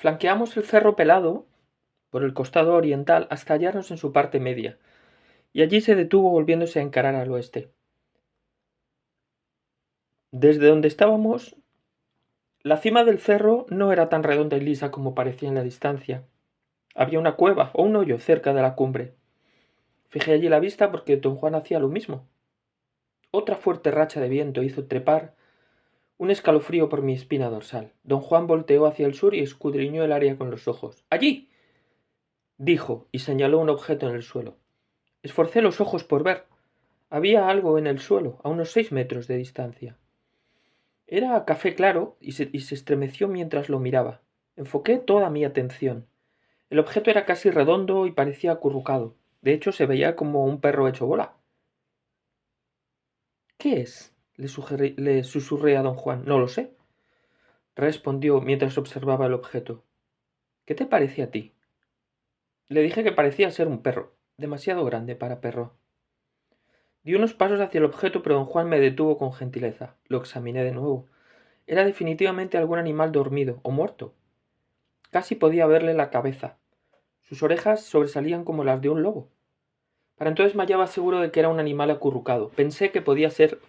Flanqueamos el Cerro Pelado por el costado oriental hasta hallarnos en su parte media, y allí se detuvo volviéndose a encarar al oeste. Desde donde estábamos, la cima del cerro no era tan redonda y lisa como parecía en la distancia. Había una cueva o un hoyo cerca de la cumbre. Fijé allí la vista porque don Juan hacía lo mismo. Otra fuerte racha de viento hizo trepar un escalofrío por mi espina dorsal. Don Juan volteó hacia el sur y escudriñó el área con los ojos. ¡Allí! Dijo, y señaló un objeto en el suelo. Esforcé los ojos por ver. Había algo en el suelo, a unos 6 metros de distancia. Era café claro y se estremeció mientras lo miraba. Enfoqué toda mi atención. El objeto era casi redondo y parecía acurrucado. De hecho, se veía como un perro hecho bola. ¿Qué es? Le susurré a don Juan. No lo sé, respondió mientras observaba el objeto. ¿Qué te parece a ti? Le dije que parecía ser un perro, demasiado grande para perro. Di unos pasos hacia el objeto, pero don Juan me detuvo con gentileza. Lo examiné de nuevo. Era definitivamente algún animal dormido o muerto. Casi podía verle la cabeza. Sus orejas sobresalían como las de un lobo. Para entonces me hallaba seguro de que era un animal acurrucado. Pensé que podía ser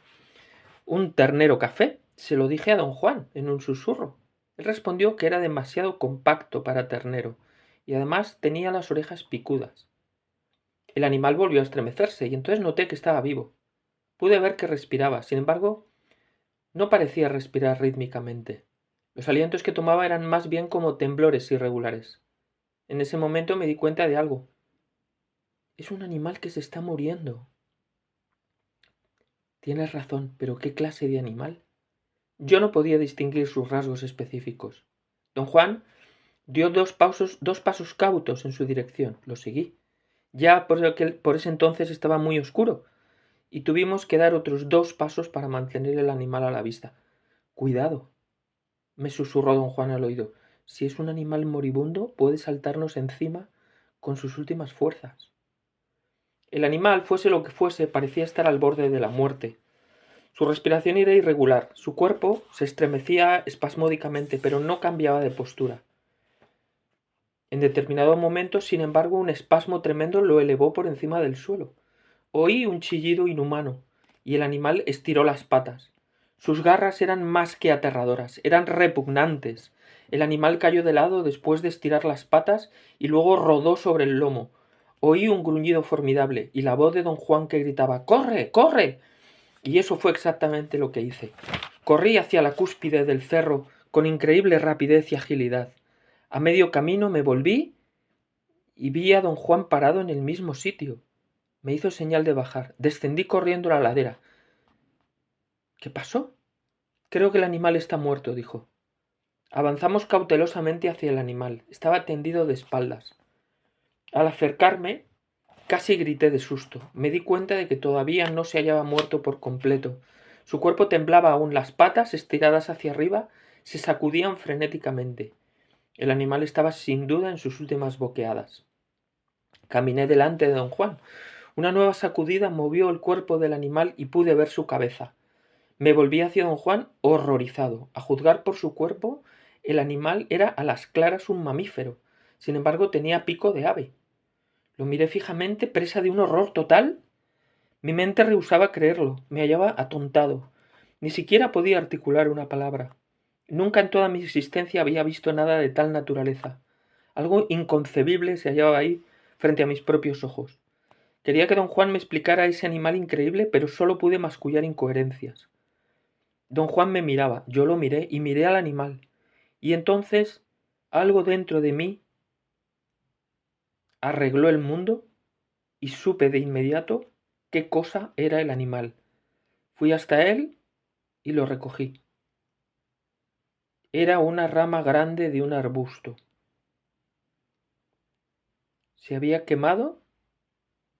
un ternero café. Se lo dije a don Juan en un susurro. Él respondió que era demasiado compacto para ternero y además tenía las orejas picudas. El animal volvió a estremecerse y entonces noté que estaba vivo. Pude ver que respiraba, sin embargo, no parecía respirar rítmicamente. Los alientos que tomaba eran más bien como temblores irregulares. En ese momento me di cuenta de algo. Es un animal que se está muriendo. Tienes razón, pero ¿qué clase de animal? Yo no podía distinguir sus rasgos específicos. Don Juan dio dos pasos cautos en su dirección. Lo seguí. Ya por ese entonces estaba muy oscuro, y tuvimos que dar otros 2 pasos para mantener el animal a la vista. Cuidado, me susurró don Juan al oído. Si es un animal moribundo, puede saltarnos encima con sus últimas fuerzas. El animal, fuese lo que fuese, parecía estar al borde de la muerte. Su respiración era irregular, su cuerpo se estremecía espasmódicamente, pero no cambiaba de postura. En determinado momento, sin embargo, un espasmo tremendo lo elevó por encima del suelo. Oí un chillido inhumano, y el animal estiró las patas. Sus garras eran más que aterradoras, eran repugnantes. El animal cayó de lado después de estirar las patas y luego rodó sobre el lomo. Oí un gruñido formidable y la voz de don Juan que gritaba ¡Corre! ¡Corre! Y eso fue exactamente lo que hice. Corrí hacia la cúspide del cerro con increíble rapidez y agilidad. A medio camino me volví y vi a don Juan parado en el mismo sitio. Me hizo señal de bajar. Descendí corriendo la ladera. ¿Qué pasó? Creo que el animal está muerto, dijo. Avanzamos cautelosamente hacia el animal. Estaba tendido de espaldas. Al acercarme, casi grité de susto. Me di cuenta de que todavía no se hallaba muerto por completo. Su cuerpo temblaba aún, las patas, estiradas hacia arriba, se sacudían frenéticamente. El animal estaba sin duda en sus últimas boqueadas. Caminé delante de don Juan. Una nueva sacudida movió el cuerpo del animal y pude ver su cabeza. Me volví hacia don Juan horrorizado. A juzgar por su cuerpo, el animal era a las claras un mamífero. Sin embargo, tenía pico de ave. Lo miré fijamente, presa de un horror total. Mi mente rehusaba creerlo. Me hallaba atontado. Ni siquiera podía articular una palabra. Nunca en toda mi existencia había visto nada de tal naturaleza. Algo inconcebible se hallaba ahí frente a mis propios ojos. Quería que don Juan me explicara ese animal increíble, pero solo pude mascullar incoherencias. Don Juan me miraba, yo lo miré y miré al animal. Y entonces algo dentro de mí arregló el mundo y supe de inmediato qué cosa era el animal. Fui hasta él y lo recogí. Era una rama grande de un arbusto. Se había quemado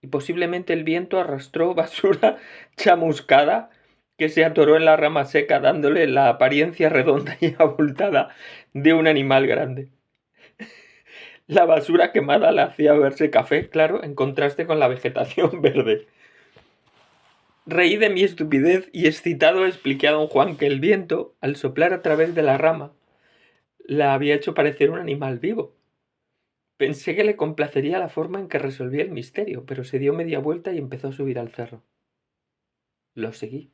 y posiblemente el viento arrastró basura chamuscada que se atoró en la rama seca, dándole la apariencia redonda y abultada de un animal grande. La basura quemada la hacía verse café, claro, en contraste con la vegetación verde. Reí de mi estupidez y excitado expliqué a don Juan que el viento, al soplar a través de la rama, la había hecho parecer un animal vivo. Pensé que le complacería la forma en que resolvía el misterio, pero se dio media vuelta y empezó a subir al cerro. Lo seguí.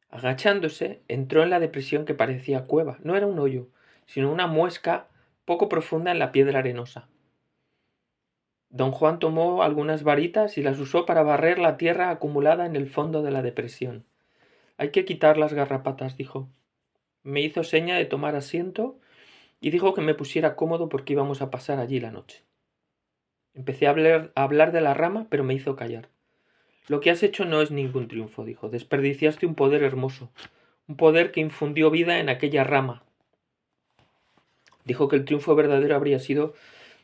Agachándose, entró en la depresión que parecía cueva. No era un hoyo, sino una muesca poco profunda en la piedra arenosa. Don Juan tomó algunas varitas y las usó para barrer la tierra acumulada en el fondo de la depresión. Hay que quitar las garrapatas, dijo. Me hizo seña de tomar asiento y dijo que me pusiera cómodo porque íbamos a pasar allí la noche. Empecé a hablar de la rama, pero me hizo callar. Lo que has hecho no es ningún triunfo, dijo. Desperdiciaste un poder hermoso, un poder que infundió vida en aquella rama. Dijo que el triunfo verdadero habría sido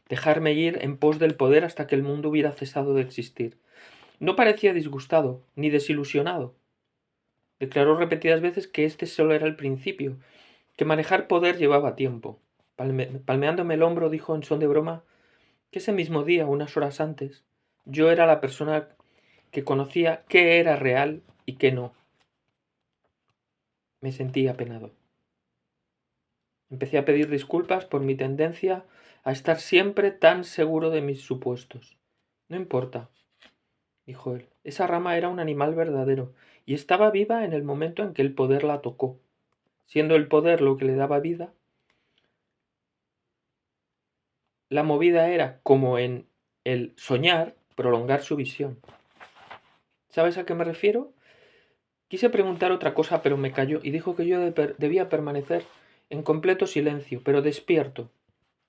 dejarme ir en pos del poder hasta que el mundo hubiera cesado de existir. No parecía disgustado, ni desilusionado. Declaró repetidas veces que este solo era el principio, que manejar poder llevaba tiempo. Palmeándome el hombro, dijo en son de broma que ese mismo día, unas horas antes, yo era la persona que conocía qué era real y qué no. Me sentí apenado. Empecé a pedir disculpas por mi tendencia a estar siempre tan seguro de mis supuestos. No importa, dijo él. Esa rama era un animal verdadero y estaba viva en el momento en que el poder la tocó. Siendo el poder lo que le daba vida, la movida era, como en el soñar, prolongar su visión. ¿Sabes a qué me refiero? Quise preguntar otra cosa, pero me calló y dijo que yo debía permanecer en completo silencio, pero despierto,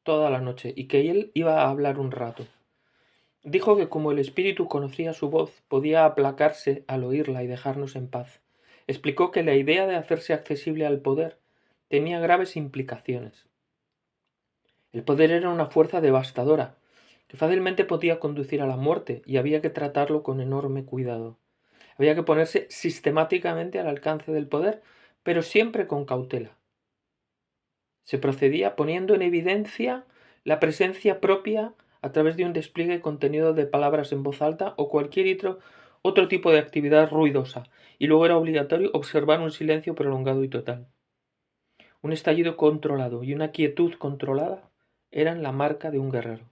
toda la noche, y que él iba a hablar un rato. Dijo que como el espíritu conocía su voz, podía aplacarse al oírla y dejarnos en paz. Explicó que la idea de hacerse accesible al poder tenía graves implicaciones. El poder era una fuerza devastadora, que fácilmente podía conducir a la muerte, y había que tratarlo con enorme cuidado. Había que ponerse sistemáticamente al alcance del poder, pero siempre con cautela. Se procedía poniendo en evidencia la presencia propia a través de un despliegue contenido de palabras en voz alta o cualquier otro tipo de actividad ruidosa, y luego era obligatorio observar un silencio prolongado y total. Un estallido controlado y una quietud controlada eran la marca de un guerrero.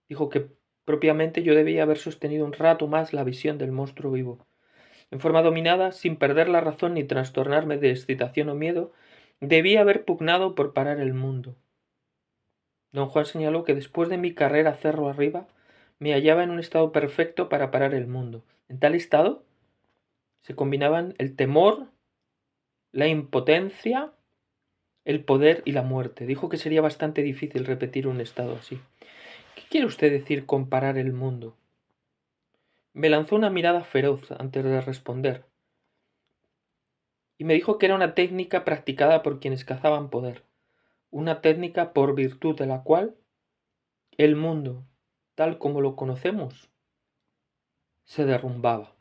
Dijo que propiamente yo debía haber sostenido un rato más la visión del monstruo vivo. En forma dominada, sin perder la razón ni trastornarme de excitación o miedo, debía haber pugnado por parar el mundo. Don Juan señaló que después de mi carrera cerro arriba, me hallaba en un estado perfecto para parar el mundo. En tal estado se combinaban el temor, la impotencia, el poder y la muerte. Dijo que sería bastante difícil repetir un estado así. ¿Qué quiere usted decir con parar el mundo? Me lanzó una mirada feroz antes de responder, y me dijo que era una técnica practicada por quienes cazaban poder, una técnica por virtud de la cual el mundo, tal como lo conocemos, se derrumbaba.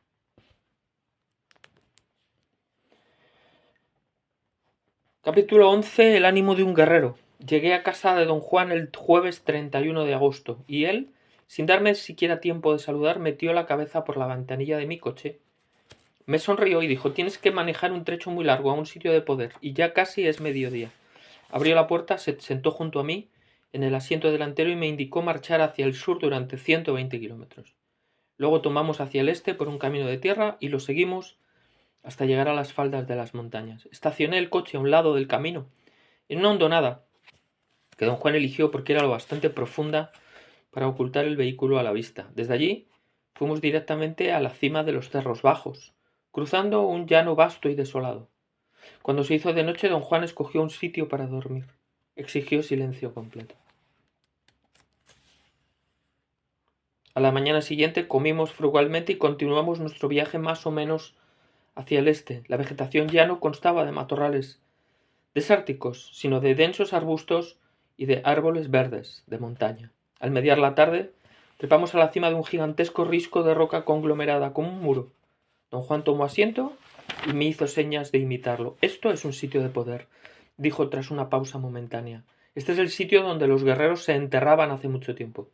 Capítulo 11. El ánimo de un guerrero. Llegué a casa de don Juan el jueves 31 de agosto, y él, sin darme siquiera tiempo de saludar, metió la cabeza por la ventanilla de mi coche. Me sonrió y dijo: tienes que manejar un trecho muy largo a un sitio de poder, y ya casi es mediodía. Abrió la puerta, se sentó junto a mí en el asiento delantero y me indicó marchar hacia el sur durante 120 kilómetros. Luego tomamos hacia el este por un camino de tierra y lo seguimos hasta llegar a las faldas de las montañas. Estacioné el coche a un lado del camino, en una hondonada que don Juan eligió porque era lo bastante profunda para ocultar el vehículo a la vista. Desde allí fuimos directamente a la cima de los cerros bajos, cruzando un llano vasto y desolado. Cuando se hizo de noche, don Juan escogió un sitio para dormir. Exigió silencio completo. A la mañana siguiente comimos frugalmente y continuamos nuestro viaje más o menos hacia el este. La vegetación ya no constaba de matorrales desérticos, sino de densos arbustos y de árboles verdes de montaña. Al mediar la tarde, trepamos a la cima de un gigantesco risco de roca conglomerada como un muro. Don Juan tomó asiento y me hizo señas de imitarlo. Esto es un sitio de poder, dijo tras una pausa momentánea. Este es el sitio donde los guerreros se enterraban hace mucho tiempo.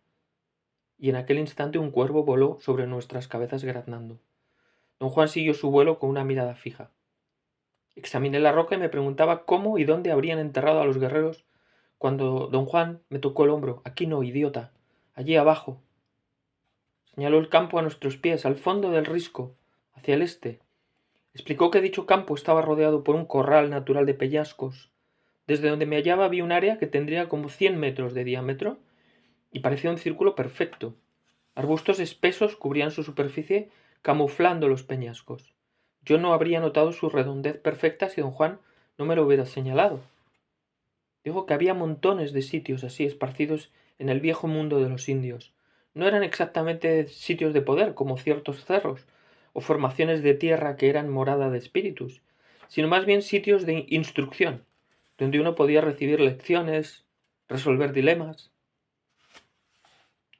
Y en aquel instante un cuervo voló sobre nuestras cabezas graznando. Don Juan siguió su vuelo con una mirada fija. Examiné la roca y me preguntaba cómo y dónde habrían enterrado a los guerreros cuando don Juan me tocó el hombro. Aquí no, idiota. Allí abajo. Señaló el campo a nuestros pies, al fondo del risco, hacia el este. Explicó que dicho campo estaba rodeado por un corral natural de peñascos. Desde donde me hallaba vi un área que tendría como 100 metros de diámetro y parecía un círculo perfecto. Arbustos espesos cubrían su superficie, camuflando los peñascos. Yo no habría notado su redondez perfecta si don Juan no me lo hubiera señalado. Dijo que había montones de sitios así esparcidos en el viejo mundo de los indios. No eran exactamente sitios de poder, como ciertos cerros, o formaciones de tierra que eran morada de espíritus, sino más bien sitios de instrucción, donde uno podía recibir lecciones, resolver dilemas.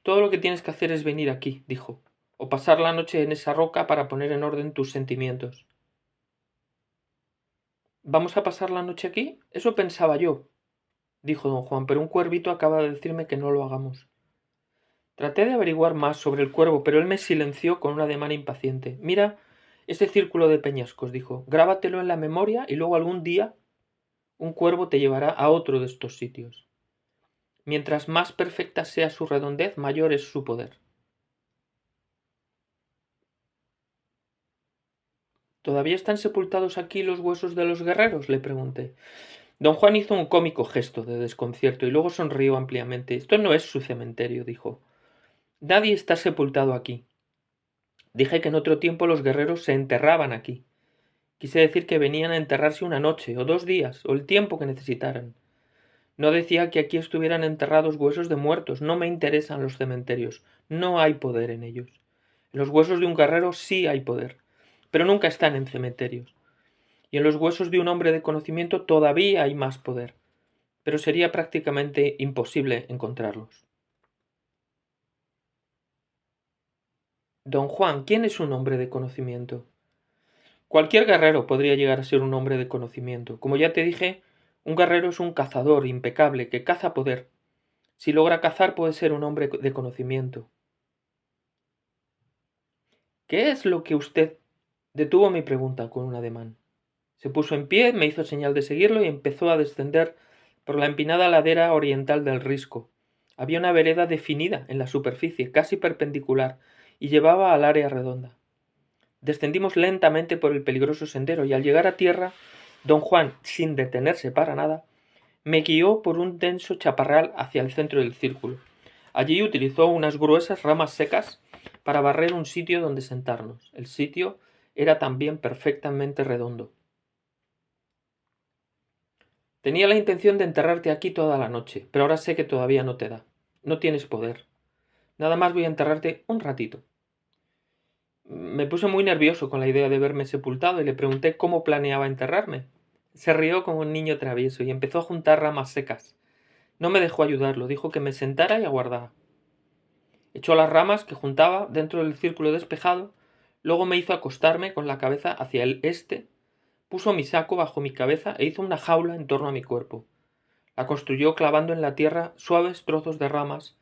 Todo lo que tienes que hacer es venir aquí, dijo, o pasar la noche en esa roca para poner en orden tus sentimientos. ¿Vamos a pasar la noche aquí? Eso pensaba yo, dijo don Juan, pero un cuervito acaba de decirme que no lo hagamos. Traté de averiguar más sobre el cuervo, pero él me silenció con un ademán impaciente. Mira ese círculo de peñascos, dijo, grábatelo en la memoria y luego algún día un cuervo te llevará a otro de estos sitios. Mientras más perfecta sea su redondez, mayor es su poder. ¿Todavía están sepultados aquí los huesos de los guerreros? Le pregunté. Don Juan hizo un cómico gesto de desconcierto y luego sonrió ampliamente. Esto no es su cementerio, dijo. Nadie está sepultado aquí. Dije que en otro tiempo los guerreros se enterraban aquí. Quise decir que venían a enterrarse una noche, o 2 días, o el tiempo que necesitaran. No decía que aquí estuvieran enterrados huesos de muertos. No me interesan los cementerios. No hay poder en ellos. En los huesos de un guerrero sí hay poder, pero nunca están en cementerios. Y en los huesos de un hombre de conocimiento todavía hay más poder, pero sería prácticamente imposible encontrarlos. Don Juan, ¿quién es un hombre de conocimiento? Cualquier guerrero podría llegar a ser un hombre de conocimiento. Como ya te dije, un guerrero es un cazador impecable que caza poder. Si logra cazar puede ser un hombre de conocimiento. ¿Qué es lo que usted? Detuvo mi pregunta con un ademán. Se puso en pie, me hizo señal de seguirlo y empezó a descender por la empinada ladera oriental del risco. Había una vereda definida en la superficie, casi perpendicular, y llevaba al área redonda. Descendimos lentamente por el peligroso sendero y al llegar a tierra, don Juan, sin detenerse para nada, me guió por un denso chaparral hacia el centro del círculo. Allí utilizó unas gruesas ramas secas para barrer un sitio donde sentarnos. El sitio era también perfectamente redondo. Tenía la intención de enterrarte aquí toda la noche, pero ahora sé que todavía no te da. No tienes poder. Nada más voy a enterrarte un ratito. Me puse muy nervioso con la idea de verme sepultado y le pregunté cómo planeaba enterrarme. Se rió como un niño travieso y empezó a juntar ramas secas. No me dejó ayudarlo, dijo que me sentara y aguardara. Echó las ramas que juntaba dentro del círculo despejado, luego me hizo acostarme con la cabeza hacia el este, puso mi saco bajo mi cabeza e hizo una jaula en torno a mi cuerpo. La construyó clavando en la tierra suaves trozos de ramas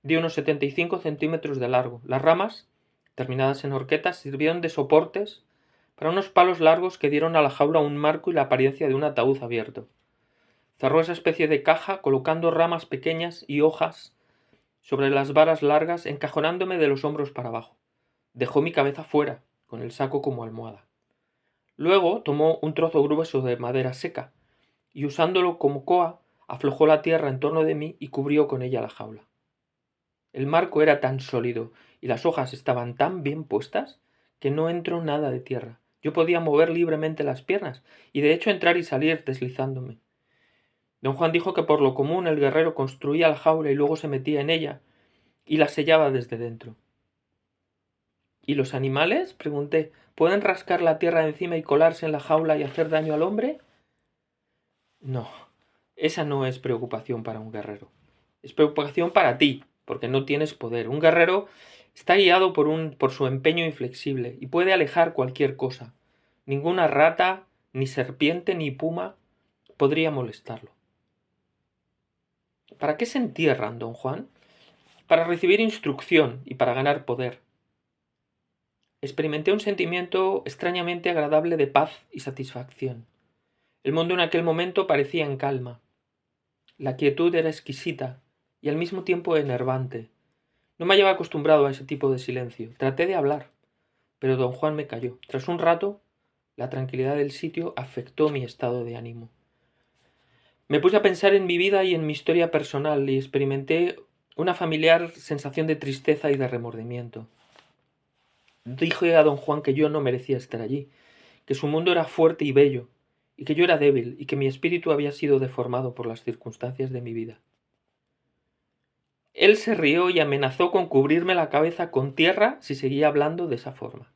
de unos 75 centímetros de largo. Las ramas, terminadas en horquetas, sirvieron de soportes para unos palos largos que dieron a la jaula un marco y la apariencia de un ataúd abierto. Cerró esa especie de caja colocando ramas pequeñas y hojas sobre las varas largas, encajonándome de los hombros para abajo. Dejó mi cabeza fuera, con el saco como almohada. Luego tomó un trozo grueso de madera seca y usándolo como coa, aflojó la tierra en torno de mí y cubrió con ella la jaula. El marco era tan sólido y las hojas estaban tan bien puestas que no entró nada de tierra. Yo podía mover libremente las piernas y de hecho entrar y salir deslizándome. Don Juan dijo que por lo común el guerrero construía la jaula y luego se metía en ella y la sellaba desde dentro. ¿Y los animales? Pregunté. ¿Pueden rascar la tierra encima y colarse en la jaula y hacer daño al hombre? No, esa no es preocupación para un guerrero. Es preocupación para ti, porque no tienes poder. Un guerrero está guiado por su empeño inflexible y puede alejar cualquier cosa. Ninguna rata, ni serpiente, ni puma podría molestarlo. ¿Para qué se entierran, don Juan? Para recibir instrucción y para ganar poder. Experimenté un sentimiento extrañamente agradable de paz y satisfacción. El mundo en aquel momento parecía en calma. La quietud era exquisita y al mismo tiempo enervante. No me hallaba acostumbrado a ese tipo de silencio. Traté de hablar, pero don Juan me calló. Tras un rato, la tranquilidad del sitio afectó mi estado de ánimo. Me puse a pensar en mi vida y en mi historia personal y experimenté una familiar sensación de tristeza y de remordimiento. Dije a don Juan que yo no merecía estar allí, que su mundo era fuerte y bello, y que yo era débil, y que mi espíritu había sido deformado por las circunstancias de mi vida. Él se rió y amenazó con cubrirme la cabeza con tierra si seguía hablando de esa forma.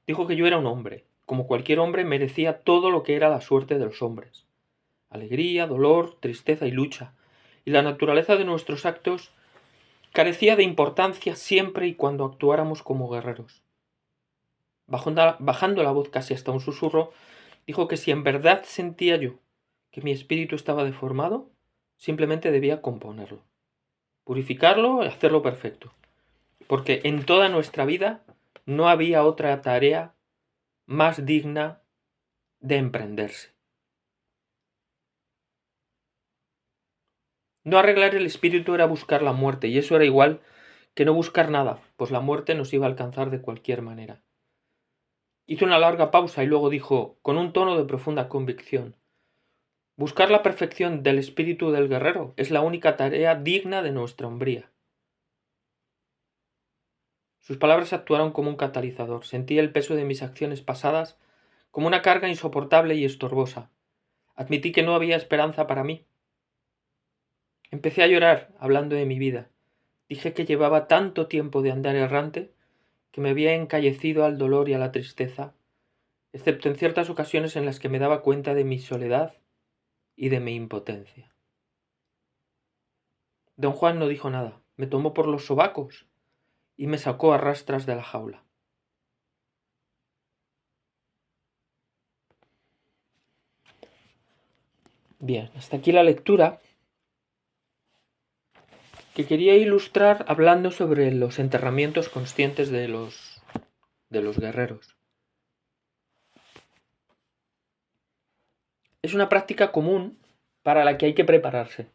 Dijo que yo era un hombre, como cualquier hombre merecía todo lo que era la suerte de los hombres. Alegría, dolor, tristeza y lucha, y la naturaleza de nuestros actos carecía de importancia siempre y cuando actuáramos como guerreros. Bajando la voz casi hasta un susurro, dijo que si en verdad sentía yo que mi espíritu estaba deformado, simplemente debía componerlo, purificarlo y hacerlo perfecto, porque en toda nuestra vida no había otra tarea más digna de emprenderse. No arreglar el espíritu era buscar la muerte, y eso era igual que no buscar nada, pues la muerte nos iba a alcanzar de cualquier manera. Hizo una larga pausa y luego dijo, con un tono de profunda convicción, buscar la perfección del espíritu del guerrero es la única tarea digna de nuestra hombría. Sus palabras actuaron como un catalizador. Sentí el peso de mis acciones pasadas como una carga insoportable y estorbosa. Admití que no había esperanza para mí. Empecé a llorar hablando de mi vida. Dije que llevaba tanto tiempo de andar errante que me había encallecido al dolor y a la tristeza, excepto en ciertas ocasiones en las que me daba cuenta de mi soledad y de mi impotencia. Don Juan no dijo nada. Me tomó por los sobacos y me sacó a rastras de la jaula. Bien, hasta aquí la lectura que quería ilustrar hablando sobre los enterramientos conscientes de los guerreros. Es una práctica común para la que hay que prepararse.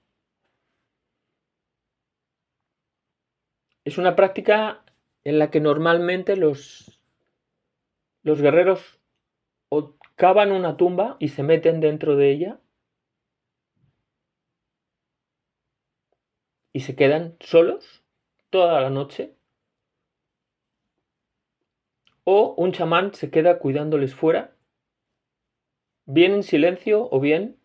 Es una práctica en la que normalmente los guerreros o cavan una tumba y se meten dentro de ella y se quedan solos toda la noche, o un chamán se queda cuidándoles fuera, bien en silencio o bien,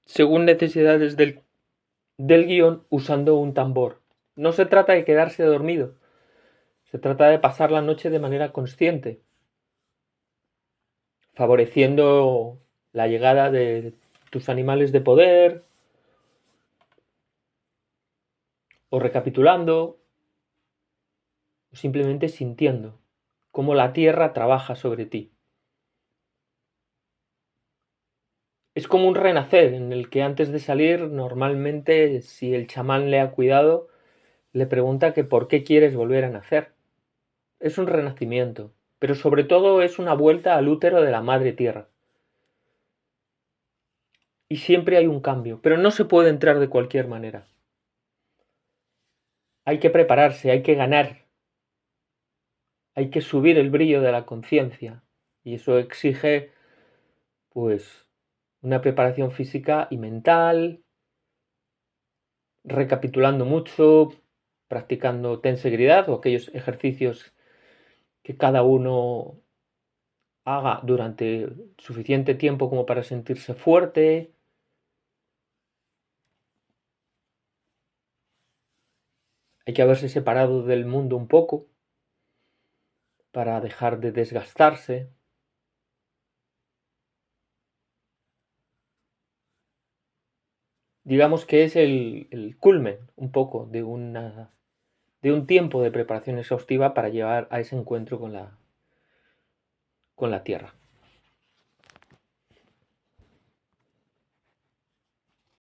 según necesidades del guión, usando un tambor. No se trata de quedarse dormido, se trata de pasar la noche de manera consciente, favoreciendo la llegada de tus animales de poder, o recapitulando, o simplemente sintiendo cómo la tierra trabaja sobre ti. Es como un renacer en el que antes de salir, normalmente, si el chamán le ha cuidado, le pregunta que por qué quieres volver a nacer. Es un renacimiento, pero sobre todo es una vuelta al útero de la madre tierra. Y siempre hay un cambio, pero no se puede entrar de cualquier manera. Hay que prepararse, hay que ganar, hay que subir el brillo de la conciencia, y eso exige, pues, una preparación física y mental, recapitulando mucho, practicando tensegridad o aquellos ejercicios que cada uno haga durante suficiente tiempo como para sentirse fuerte. Hay que haberse separado del mundo un poco para dejar de desgastarse. Digamos que es el culmen un poco de un tiempo de preparación exhaustiva para llegar a ese encuentro con la tierra.